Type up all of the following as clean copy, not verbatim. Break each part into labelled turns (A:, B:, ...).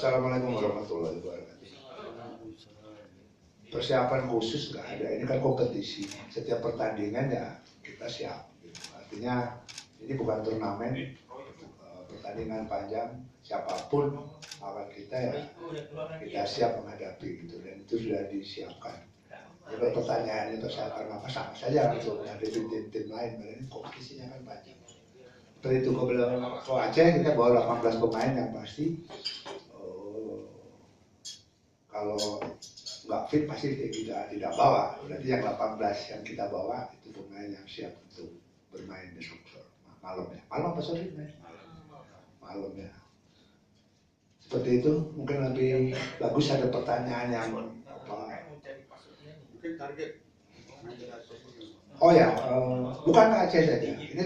A: Assalamualaikum warahmatullahi wabarakatuh. Persiapan khusus nggak ada, ini kan kompetisi. Setiap pertandingan ya kita siap. Artinya ini bukan turnamen, pertandingan panjang. Siapapun lawan kita ya kita siap menghadapi gitu, dan itu sudah disiapkan. Jadi pertanyaannya persiapan apa, sama saja untuk menghadapi tim-tim lain, karena ini kompetisinya kan panjang. Seperti itu kalau Aceh kita bawa 18 pemain yang pasti. Kalau nggak fit pasti tidak bawa. Berarti yang 18 yang kita bawa itu pemain yang siap untuk bermain besok malam ya. Malam apa sore? Malam ya. Seperti itu. Mungkin lebih bagus ada pertanyaan yang apa?
B: Mungkin target.
A: Oh ya, bukan Aceh saja. Ini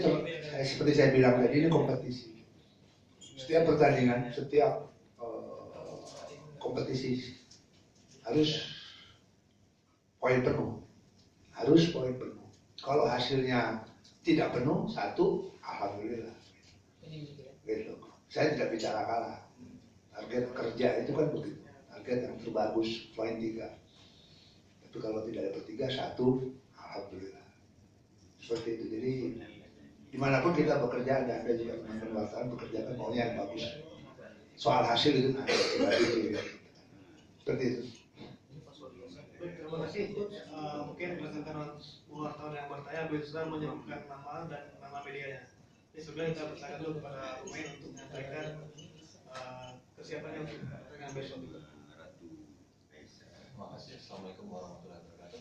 A: seperti saya bilang tadi, ini kompetisi. Setiap pertandingan, setiap kompetisi harus poin penuh, Kalau hasilnya tidak penuh, 1, alhamdulillah. Gitu. Saya tidak bicara kalah. Target kerja itu kan begitu. Target yang terbagus poin 3. Tapi kalau tidak dapat 3, 1, alhamdulillah. Seperti itu. Jadi dimanapun kita bekerja, dan Anda juga teman-teman wartawan bekerja kan maunya yang bagus. Soal hasil itu seperti itu.
B: Terima kasih. Mungkin rekan-rekan wartawan yang bertanya bisa menyebutkan nama dan nama medianya. Jadi sebelumnya kita bertanya dulu kepada pemain untuk menyampaikan kesiapannya dengan besok.
C: Terima kasih. Assalamualaikum warahmatullahi wabarakatuh.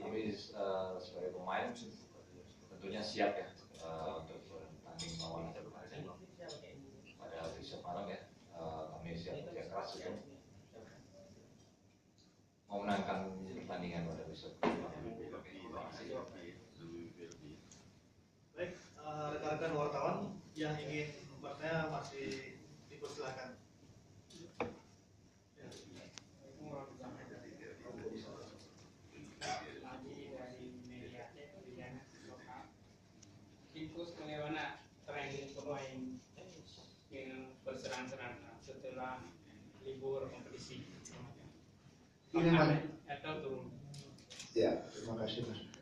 C: Kami sebagai pemain tentunya siap ya untuk bertanding melawan Aceh pada besok malam ya. Kami siap kerja keras untuk memenangkan pertandingan pada besok.
B: Baik, rekan-rekan wartawan yang ingin bertanya masih dipersilakan.
D: Infus bagaimana training pemain yang berserang-serang setelah libur kompetisi?
A: Ini
D: Atau turun?
A: Ya, terima kasih Mas.